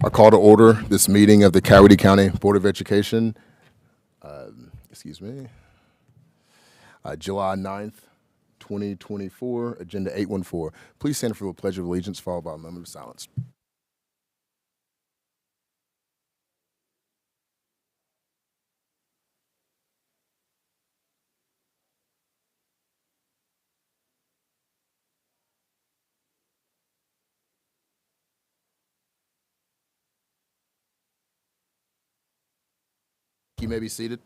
I call to order this meeting of the Coweta County Board of Education, July 9th, 2024, Agenda 814. Please stand for the Pledge of Allegiance, followed by a moment of silence. You may be seated.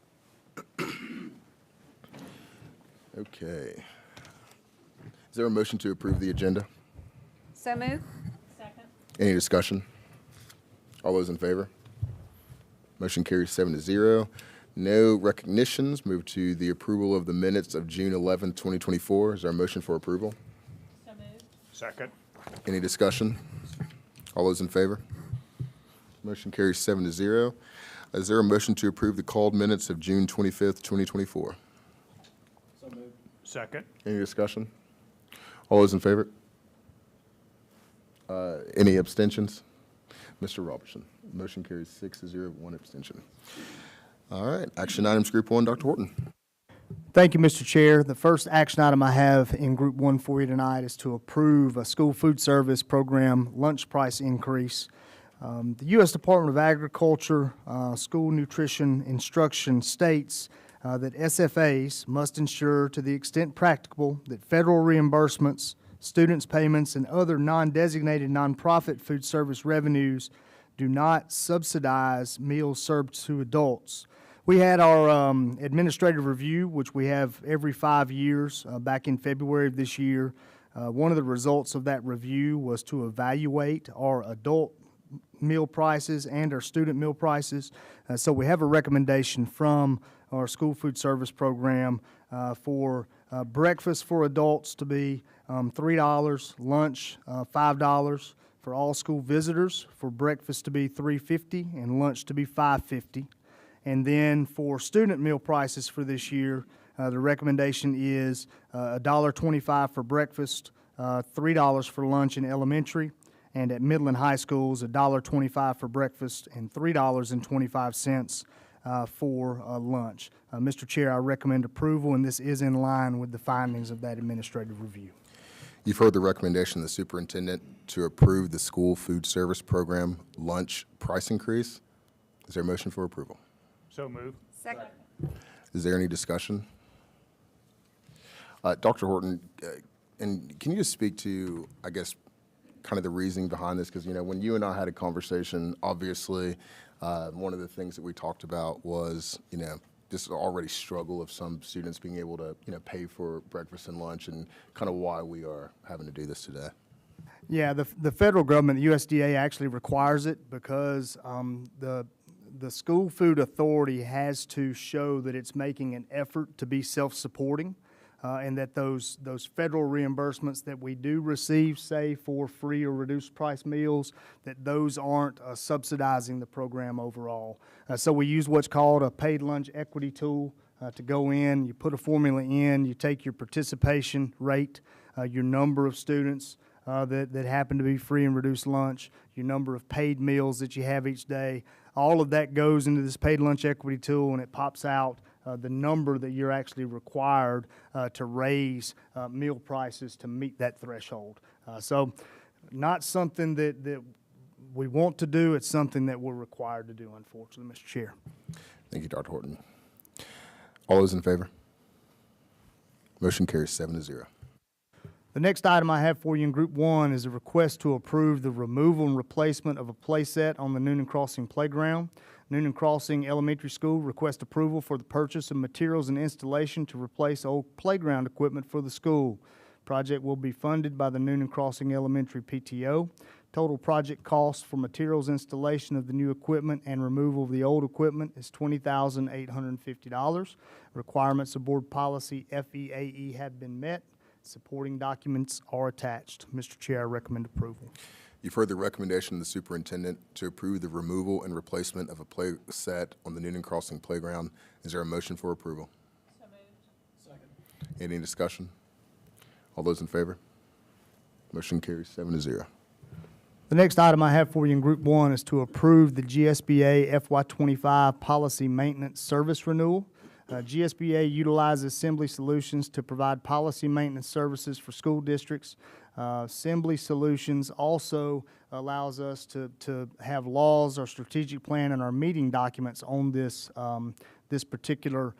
Okay. Is there a motion to approve the agenda? So moved. Second. Any discussion? All those in favor? Motion carries 7-0. No recognitions. Move to the approval of the minutes of June 11, 2024. Is there a motion for approval? So moved. Second. Any discussion? All those in favor? Motion carries 7-0. Is there a motion to approve the called minutes of June 25th, 2024? So moved. Second. Any discussion? All those in favor? Any abstentions? Mr. Robertson. Motion carries 6-0, one abstention. All right, action items, Group 1, Dr. Horton. Thank you, Mr. Chair. The first action item I have in Group 1 for you tonight is to approve a school food service program lunch price increase. The U.S. Department of Agriculture School Nutrition Instruction states that SFAs must ensure to the extent practicable that federal reimbursements, students' payments, and other non-designated nonprofit food service revenues do not subsidize meals served to adults. We had our administrative review, which we have every 5 years, back in February of this year. One of the results of that review was to evaluate our adult meal prices and our student meal prices. So we have a recommendation from our school food service program for breakfast for adults to be $3, lunch $5, for all school visitors for breakfast to be $3.50 and lunch to be $5.50. And then for student meal prices for this year, the recommendation is $1.25 for breakfast, $3 for lunch in elementary, and at Midland High Schools, $1.25 for breakfast and $3.25 for lunch. Mr. Chair, I recommend approval, and this is in line with the findings of that administrative review. You've heard the recommendation of the superintendent to approve the school food service program lunch price increase. Is there a motion for approval? So moved. Second. Is there any discussion? Dr. Horton, and can you just speak to, I guess, kind of the reasoning behind this? Because, you know, when you and I had a conversation, obviously, one of the things that we talked about was, you know, this already struggle of some students being able to, you know, pay for breakfast and lunch, and kind of why we are having to do this today. Yeah, the federal government, the USDA, actually requires it because the school food authority has to show that it's making an effort to be self-supporting, and that those federal reimbursements that we do receive, say for free or reduced price meals, that those aren't subsidizing the program overall. So we use what's called a paid lunch equity tool to go in. You put a formula in, you take your participation rate, your number of students that happen to be free and reduced lunch, your number of paid meals that you have each day. All of that goes into this paid lunch equity tool, and it pops out the number that you're actually required to raise meal prices to meet that threshold. So not something that we want to do, it's something that we're required to do, unfortunately, Mr. Chair. Thank you, Dr. Horton. All those in favor? Motion carries 7-0. The next item I have for you in Group 1 is a request to approve the removal and replacement of a playset on the Noonan Crossing Playground. Noonan Crossing Elementary School requests approval for the purchase of materials and installation to replace old playground equipment for the school. Project will be funded by the Noonan Crossing Elementary PTO. Total project cost for materials installation of the new equipment and removal of the old equipment is $20,850. Requirements of board policy FEAE have been met. Supporting documents are attached. Mr. Chair, I recommend approval. You've heard the recommendation of the superintendent to approve the removal and replacement of a play set on the Noonan Crossing Playground. Is there a motion for approval? So moved. Second. Any discussion? All those in favor? Motion carries 7-0. The next item I have for you in Group 1 is to approve the GSBA FY25 Policy Maintenance Service Renewal. GSBA utilizes Assembly Solutions to provide policy maintenance services for school districts. Assembly Solutions also allows us to have laws, our strategic plan, and our meeting documents on this, this particular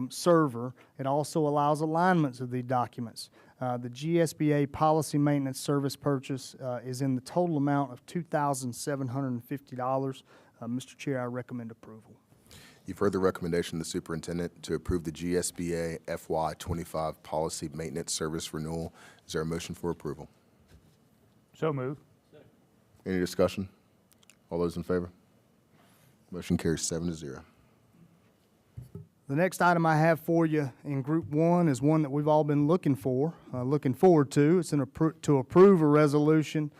server. It also allows alignments of these documents. The GSBA Policy Maintenance Service purchase is in the total amount of $2,750. Mr. Chair, I recommend approval. You've heard the recommendation of the superintendent to approve the GSBA FY25 Policy Maintenance Service Renewal. Is there a motion for approval? So moved. Any discussion? All those in favor? Motion carries 7-0. The next item I have for you in Group 1 is one that we've all been looking forward to. It's to approve a resolution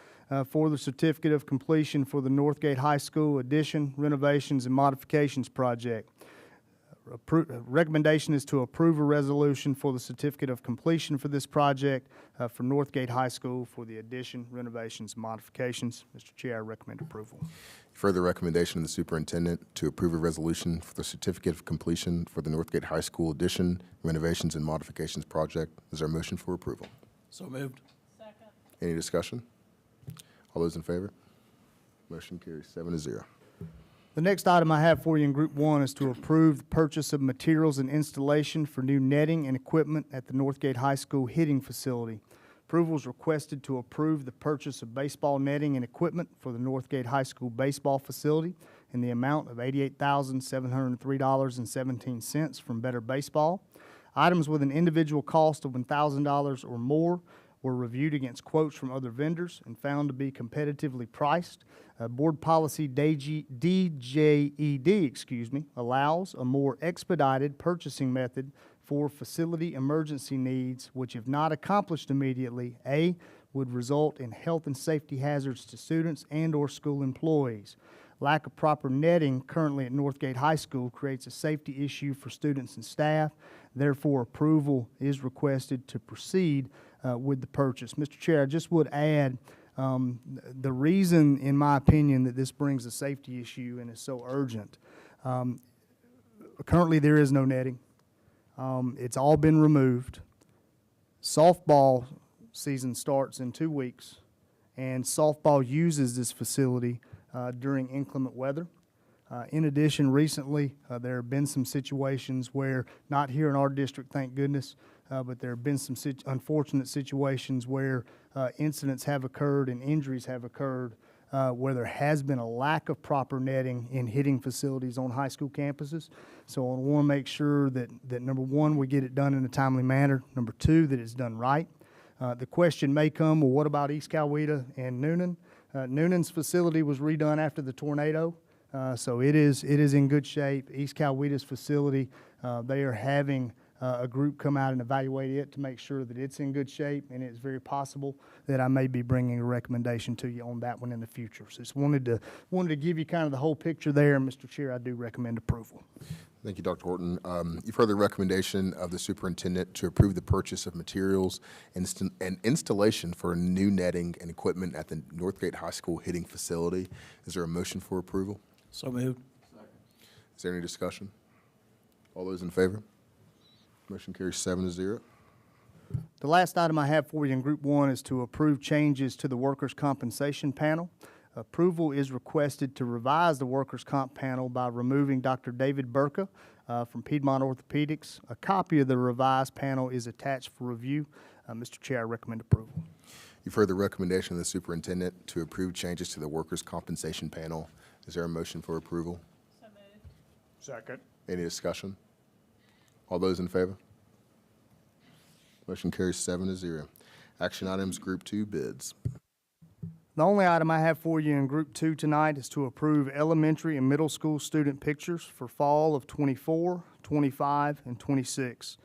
for the Certificate of Completion for the Northgate High School addition, renovations, and modifications project. Recommendation is to approve a resolution for the Certificate of Completion for this project for Northgate High School for the addition, renovations, and modifications. Mr. Chair, I recommend approval. Further recommendation of the superintendent to approve a resolution for the Certificate of Completion for the Northgate High School addition, renovations, and modifications project. Is there a motion for approval? So moved. Second. Any discussion? All those in favor? Motion carries 7-0. The next item I have for you in Group 1 is to approve the purchase of materials and installation for new netting and equipment at the Northgate High School hitting facility. Approval is requested to approve the purchase of baseball netting and equipment for the Northgate High School baseball facility in the amount of $88,703.17 from Better Baseball. Items with an individual cost of $1,000 or more were reviewed against quotes from other vendors and found to be competitively priced. Board policy DJED, allows a more expedited purchasing method for facility emergency needs, which if not accomplished immediately, A, would result in health and safety hazards to students and/or school employees. Lack of proper netting currently at Northgate High School creates a safety issue for students and staff. Therefore, approval is requested to proceed with the purchase. Mr. Chair, I just would add the reason, in my opinion, that this brings a safety issue and is so urgent. Currently, there is no netting. It's all been removed. Softball season starts in 2 weeks, and softball uses this facility during inclement weather. In addition, recently, there have been some situations where, not here in our district, thank goodness, but there have been some unfortunate situations where incidents have occurred and injuries have occurred where there has been a lack of proper netting in hitting facilities on high school campuses. So I want to make sure that number one, we get it done in a timely manner. Number two, that it's done right. The question may come, well, what about East Coweta and Noonan? Noonan's facility was redone after the tornado. So it is in good shape. East Coweta's facility, they are having a group come out and evaluate it to make sure that it's in good shape, and it's very possible that I may be bringing a recommendation to you on that one in the future. So just wanted to give you kind of the whole picture there, and Mr. Chair, I do recommend approval. Thank you, Dr. Horton. You've heard the recommendation of the superintendent to approve the purchase of materials and installation for new netting and equipment at the Northgate High School hitting facility. Is there a motion for approval? So moved. Is there any discussion? All those in favor? Motion carries 7-0. The last item I have for you in Group 1 is to approve changes to the Workers' Compensation Panel. Approval is requested to revise the Workers' Comp Panel by removing Dr. David Burka from Piedmont Orthopedics. A copy of the revised panel is attached for review. Mr. Chair, I recommend approval. You've heard the recommendation of the superintendent to approve changes to the Workers' Compensation Panel. Is there a motion for approval? So moved. Second. Any discussion? All those in favor? Motion carries 7-0. Action items, Group 2, bids. The only item I have for you in Group 2 tonight is to approve elementary and middle school student pictures for fall of 24, 25, and 26.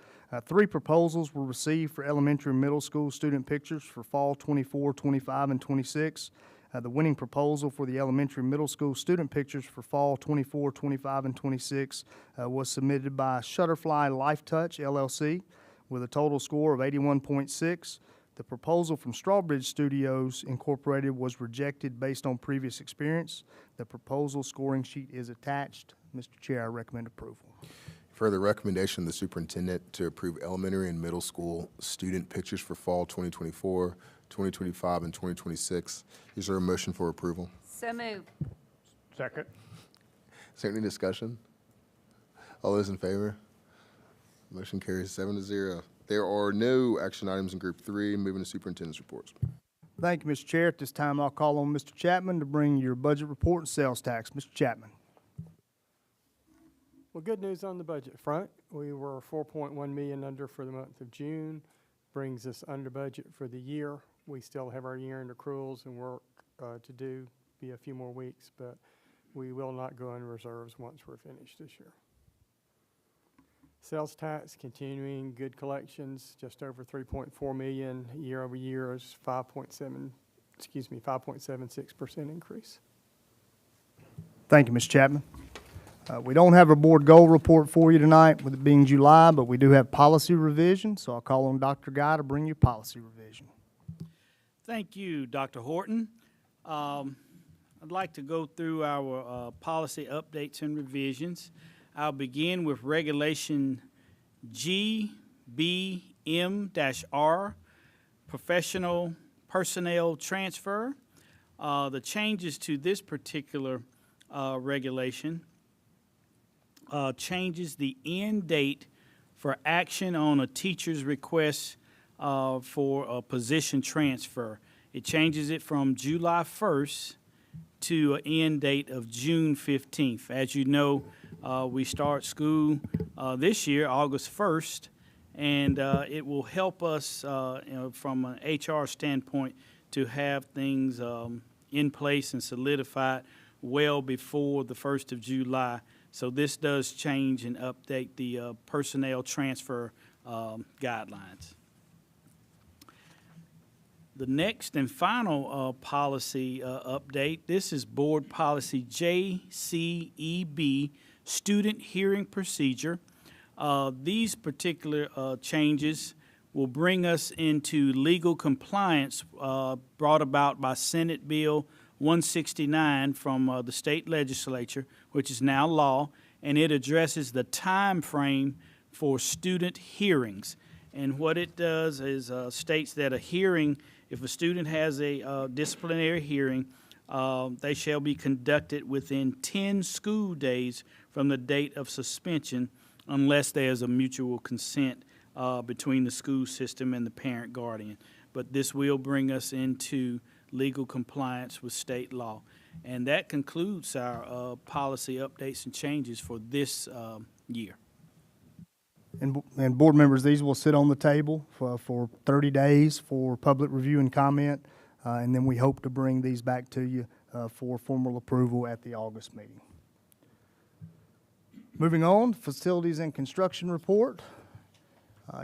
3 proposals were received for elementary and middle school student pictures for fall 24, 25, and 26. The winning proposal for the elementary and middle school student pictures for fall 24, 25, and 26 was submitted by Shutterfly Life Touch, LLC, with a total score of 81.6. The proposal from Strawbridge Studios Incorporated was rejected based on previous experience. The proposal scoring sheet is attached. Mr. Chair, I recommend approval. Further recommendation of the superintendent to approve elementary and middle school student pictures for fall 2024, 2025, and 2026. Is there a motion for approval? So moved. Second. Is there any discussion? All those in favor? Motion carries 7-0. There are no action items in Group 3. Moving to superintendent's reports. Thank you, Mr. Chair. At this time, I'll call on Mr. Chapman to bring your budget report and sales tax. Mr. Chapman. Well, good news on the budget front. We were 4.1 million under for the month of June, brings us under budget for the year. We still have our year-end accruals and work to do, be a few more weeks, but we will not go in reserves once we're finished this year. Sales tax continuing good collections, just over 3.4 million year over year is 5.76% increase. Thank you, Mr. Chapman. We don't have a board goal report for you tonight, with it being July, but we do have policy revision, so I'll call on Dr. Guy to bring you policy revision. Thank you, Dr. Horton. I'd like to go through our policy updates and revisions. I'll begin with Regulation GBM-R, Professional Personnel Transfer. The changes to this particular regulation changes the end date for action on a teacher's request for a position transfer. It changes it from July 1st to an end date of June 15th. As you know, we start school this year, August 1st, and it will help us from an HR standpoint to have things in place and solidified well before the 1st of July. So this does change and update the personnel transfer guidelines. The next and final policy update, this is Board Policy JCEB, Student Hearing Procedure. These particular changes will bring us into legal compliance brought about by Senate Bill 169 from the state legislature, which is now law, and it addresses the time frame for student hearings. And what it does is states that a hearing, if a student has a disciplinary hearing, they shall be conducted within 10 school days from the date of suspension, unless there's a mutual consent between the school system and the parent guardian. But this will bring us into legal compliance with state law. And that concludes our policy updates and changes for this year. And board members, these will sit on the table for 30 days for public review and comment, and then we hope to bring these back to you for formal approval at the August meeting. Moving on, facilities and construction report.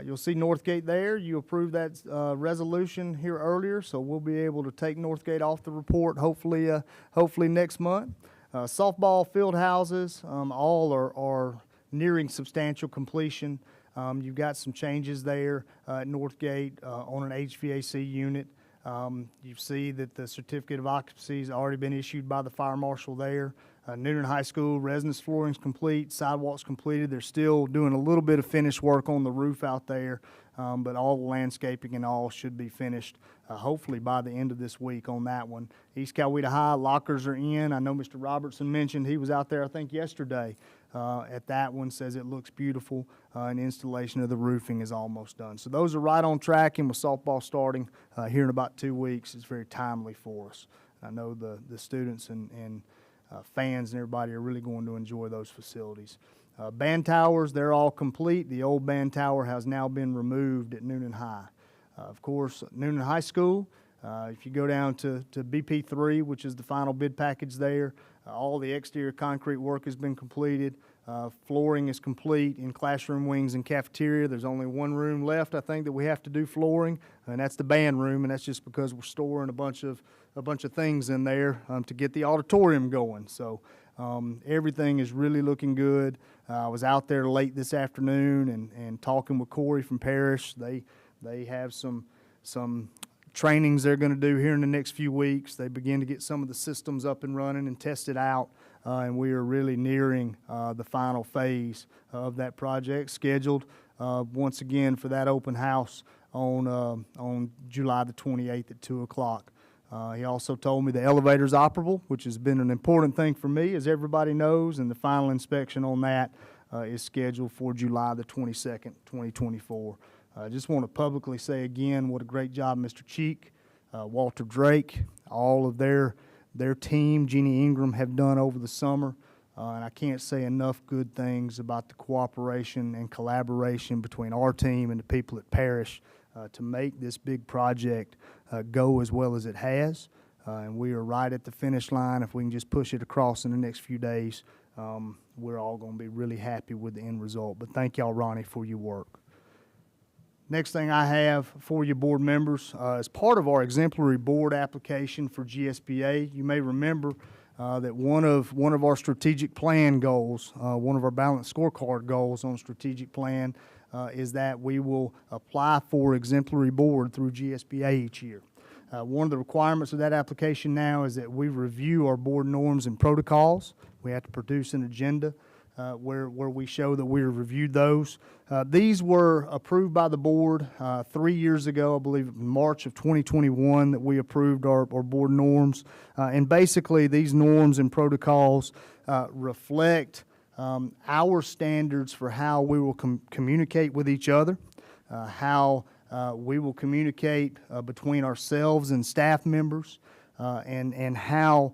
You'll see Northgate there. You approved that resolution here earlier, so we'll be able to take Northgate off the report hopefully next month. Softball field houses, all are nearing substantial completion. You've got some changes there at Northgate on an HVAC unit. You see that the certificate of occupancy has already been issued by the fire marshal there. Noonan High School, residence flooring's complete, sidewalks completed. They're still doing a little bit of finish work on the roof out there, but all the landscaping and all should be finished hopefully by the end of this week on that one. East Coweta High, lockers are in. I know Mr. Robertson mentioned he was out there, I think, yesterday at that one, says it looks beautiful, and installation of the roofing is almost done. So those are right on track, and with softball starting here in about 2 weeks, it's very timely for us. I know the students and fans and everybody are really going to enjoy those facilities. Band towers, they're all complete. The old band tower has now been removed at Noonan High. Of course, Noonan High School, if you go down to BP3, which is the final bid package there, all the exterior concrete work has been completed. Flooring is complete in classroom wings and cafeteria. There's only one room left, I think, that we have to do flooring, and that's the band room, and that's just because we're storing a bunch of things in there to get the auditorium going. So everything is really looking good. I was out there late this afternoon and talking with Corey from Parrish. They have some some trainings they're going to do here in the next few weeks. They begin to get some of the systems up and running and tested out, and we are really nearing the final phase of that project, scheduled once again for that open house on July the 28th at 2 o'clock. He also told me the elevator's operable, which has been an important thing for me, as everybody knows, and the final inspection on that is scheduled for July the 22nd, 2024. I just want to publicly say again what a great job Mr. Cheek, Walter Drake, all of their team, Jeannie Ingram, have done over the summer. And I can't say enough good things about the cooperation and collaboration between our team and the people at Parish to make this big project go as well as it has. And we are right at the finish line. If we can just push it across in the next few days, we're all going to be really happy with the end result. But thank y'all, Ronnie, for your work. Next thing I have for you, board members, as part of our exemplary board application for GSBA, you may remember that one of our strategic plan goals, one of our balanced scorecard goals on strategic plan, is that we will apply for exemplary board through GSBA each year. One of the requirements of that application now is that we review our board norms and protocols. We have to produce an agenda where we show that we have reviewed those. These were approved by the board 3 years ago, I believe in March of 2021, that we approved our board norms. And basically, these norms and protocols reflect our standards for how we will communicate with each other, how we will communicate between ourselves and staff members, and how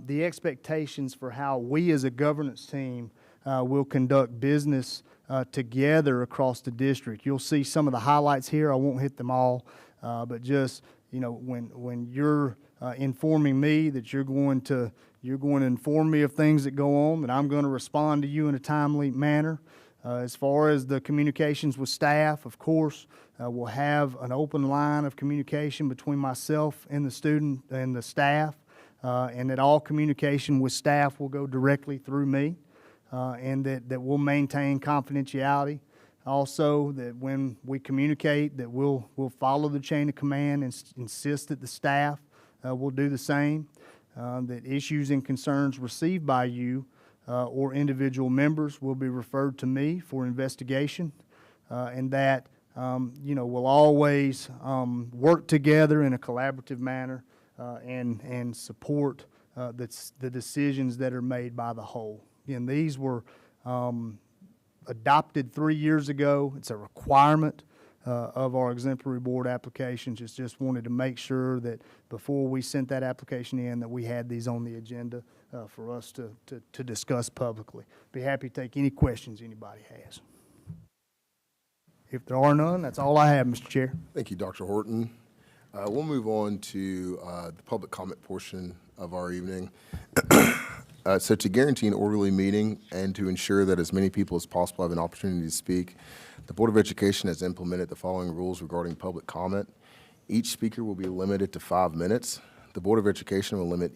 the expectations for how we as a governance team will conduct business together across the district. You'll see some of the highlights here. I won't hit them all, but just, you know, when you're informing me that you're going to inform me of things that go on, that I'm going to respond to you in a timely manner. As far as the communications with staff, of course, we'll have an open line of communication between myself and the student and the staff, and that all communication with staff will go directly through me. And that we'll maintain confidentiality. Also, that when we communicate, that we'll follow the chain of command and insist that the staff will do the same. That issues and concerns received by you or individual members will be referred to me for investigation, and that we'll always work together in a collaborative manner and support the decisions that are made by the whole. Again, these were adopted 3 years ago. It's a requirement of our exemplary board applications. Just wanted to make sure that before we sent that application in, that we had these on the agenda for us to discuss publicly. Be happy to take any questions anybody has. If there are none, that's all I have, Mr. Chair. Thank you, Dr. Horton. We'll move on to the public comment portion of our evening. So to guarantee an orderly meeting and to ensure that as many people as possible have an opportunity to speak, the Board of Education has implemented the following rules regarding public comment. Each speaker will be limited to 5 minutes. The Board of Education will listen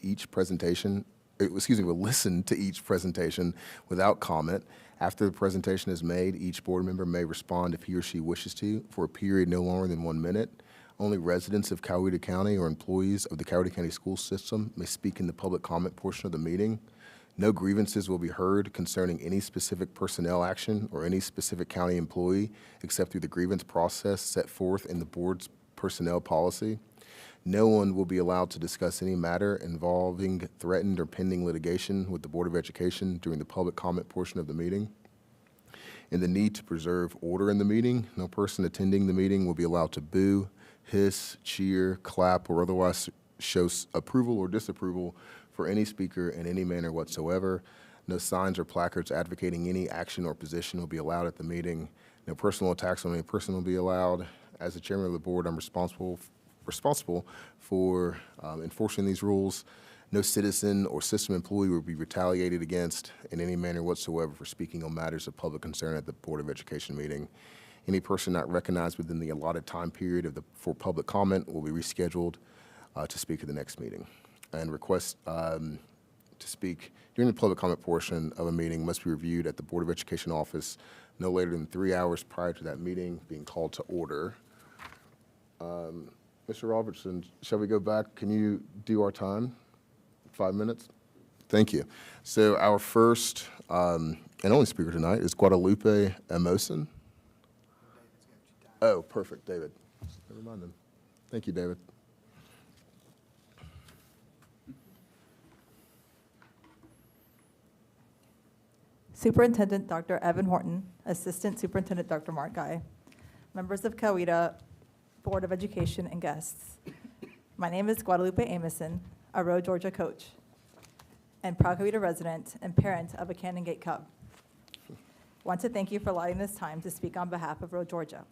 to each presentation without comment. After the presentation is made, each board member may respond if he or she wishes to for a period no longer than 1 minute. Only residents of Coweta County or employees of the Coweta County School System may speak in the public comment portion of the meeting. No grievances will be heard concerning any specific personnel action or any specific county employee except through the grievance process set forth in the board's personnel policy. No one will be allowed to discuss any matter involving threatened or pending litigation with the Board of Education during the public comment portion of the meeting. In the need to preserve order in the meeting, no person attending the meeting will be allowed to boo, hiss, cheer, clap, or otherwise show approval or disapproval for any speaker in any manner whatsoever. No signs or placards advocating any action or position will be allowed at the meeting. No personal attacks on any person will be allowed. As the chairman of the board, I'm responsible for enforcing these rules. No citizen or system employee will be retaliated against in any manner whatsoever for speaking on matters of public concern at the Board of Education meeting. Any person not recognized within the allotted time period for public comment will be rescheduled to speak at the next meeting. And requests to speak during the public comment portion of a meeting must be reviewed at the Board of Education office no later than 3 hours prior to that meeting being called to order. Mr. Robertson, shall we go back? Can you do our time? 5 minutes? Thank you. So our first and only speaker tonight is Guadalupe Emoson. Oh, perfect, David. Never mind then. Thank you, David. Superintendent Dr. Evan Horton, Assistant Superintendent Dr. Mark Guy, members of Coweta Board of Education, and guests. My name is Guadalupe Ameson, a Roe, Georgia coach, and proud Coweta resident and parent of a Cannon Gate Cub. Want to thank you for allowing this time to speak on behalf of Roe, Georgia.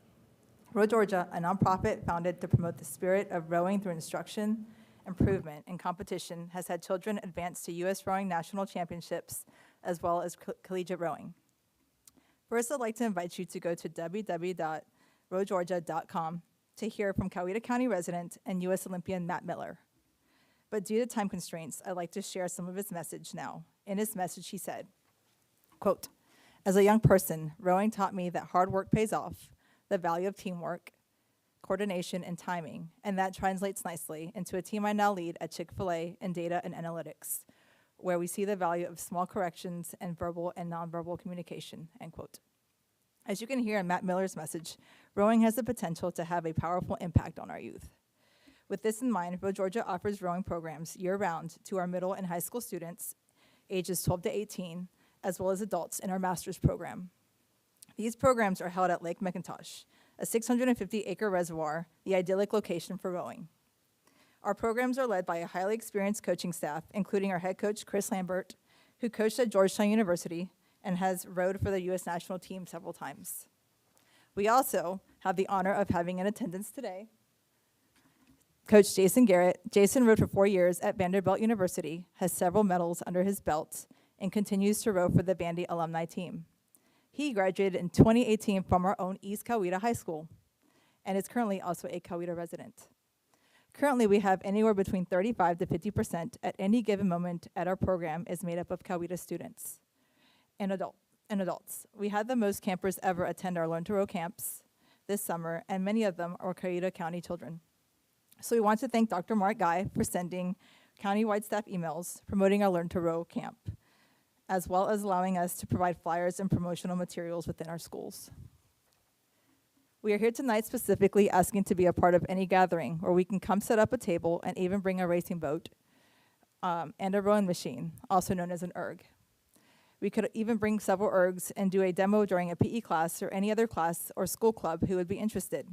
Roe, Georgia, a nonprofit founded to promote the spirit of rowing through instruction, improvement, and competition, has had children advance to U.S. Rowing National Championships as well as collegiate rowing. First, I'd like to invite you to go to www.rowgeorgia.com to hear from Coweta County resident and U.S. Olympian Matt Miller. But due to time constraints, I'd like to share some of his message now. In his message, he said, quote, "As a young person, rowing taught me that hard work pays off, the value of teamwork, coordination, and timing, and that translates nicely into a team I now lead at Chick-fil-A in data and analytics, where we see the value of small corrections and verbal and nonverbal communication," end quote. As you can hear in Matt Miller's message, rowing has the potential to have a powerful impact on our youth. With this in mind, Roe Georgia offers rowing programs year-round to our middle and high school students, ages 12 to 18, as well as adults in our master's program. These programs are held at Lake McIntosh, a 650-acre reservoir, the idyllic location for rowing. Our programs are led by a highly experienced coaching staff, including our head coach, Chris Lambert, who coached at Georgetown University and has rowed for the U.S. national team several times. We also have the honor of having in attendance today Coach Jason Garrett. Jason rowed for 4 years at Vanderbilt University, has several medals under his belt, and continues to row for the Vandy alumni team. He graduated in 2018 from our own East Coweta High School and is currently also a Coweta resident. Currently, we have anywhere between 35 to 50% at any given moment at our program is made up of Coweta students and adults. We had the most campers ever attend our Learn to Row camps this summer, and many of them are Coweta County children. So we want to thank Dr. Mark Guy for sending county-wide staff emails promoting our Learn to Row camp, as well as allowing us to provide flyers and promotional materials within our schools. We are here tonight specifically asking to be a part of any gathering where we can come set up a table and even bring a racing boat and a rowing machine, also known as an erg. We could even bring several ergs and do a demo during a PE class or any other class or school club who would be interested.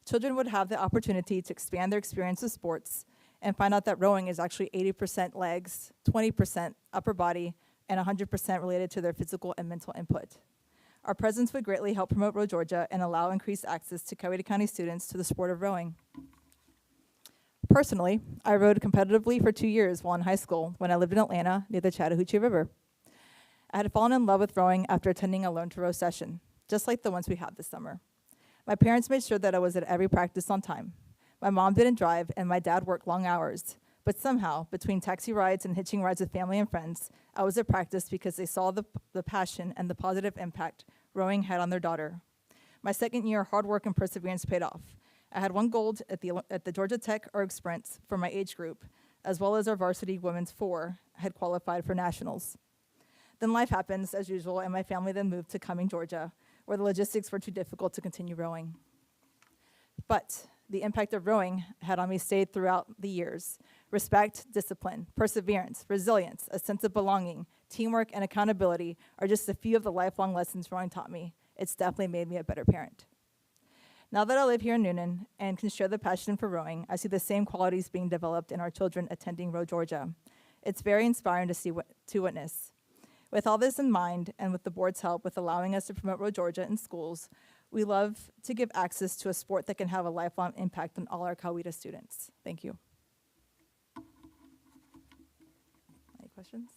Children would have the opportunity to expand their experience with sports and find out that rowing is actually 80% legs, 20% upper body, and 100% related to their physical and mental input. Our presence would greatly help promote Roe Georgia and allow increased access to Coweta County students to the sport of rowing. Personally, I rowed competitively for 2 years while in high school when I lived in Atlanta near the Chattahoochee River. I had fallen in love with rowing after attending a Learn to Row session, just like the ones we had this summer. My parents made sure that I was at every practice on time. My mom didn't drive and my dad worked long hours, but somehow, between taxi rides and hitching rides with family and friends, I was at practice because they saw the passion and the positive impact rowing had on their daughter. My second year, hard work and perseverance paid off. I had 1 gold at the Georgia Tech erg sprints for my age group, as well as our varsity women's 4 had qualified for nationals. Then life happens, as usual, and my family then moved to Cumming, Georgia, where the logistics were too difficult to continue rowing. But the impact of rowing had on me stayed throughout the years. Respect, discipline, perseverance, resilience, a sense of belonging, teamwork, and accountability are just a few of the lifelong lessons rowing taught me. It's definitely made me a better parent. Now that I live here in Noonan and can share the passion for rowing, I see the same qualities being developed in our children attending Roe Georgia. It's very inspiring to witness. With all this in mind, and with the board's help with allowing us to promote Roe Georgia in schools, we love to give access to a sport that can have a lifelong impact on all our Coweta students. Thank you. Any questions?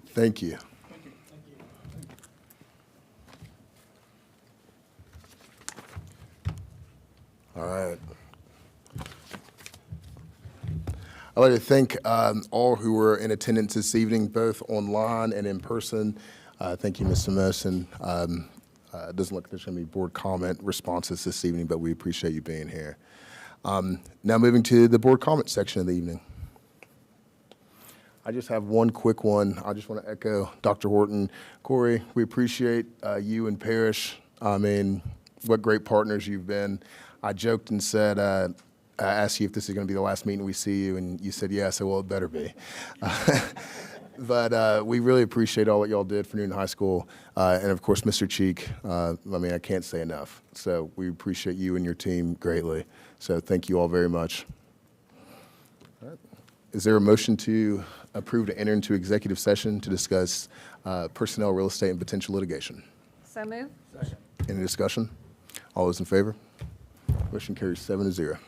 Thank you. All right. I'd like to thank all who were in attendance this evening, both online and in person. Thank you, Ms. Samosin. It doesn't look like there's going to be board comment responses this evening, but we appreciate you being here. Now moving to the board comment section of the evening. I just have one quick one. I just want to echo Dr. Horton. Corey, we appreciate you and Parrish. I mean, what great partners you've been. I joked and said, I asked you if this is going to be the last meeting we see you, and you said yes. I said, well, it better be. But we really appreciate all that y'all did for Newton High School. And of course, Mr. Cheek, I mean, I can't say enough. So we appreciate you and your team greatly. So thank you all very much. All right. Is there a motion to approve to enter into executive session to discuss personnel, real estate, and potential litigation? So moved. Any discussion? All those in favor? Motion carries 7-0.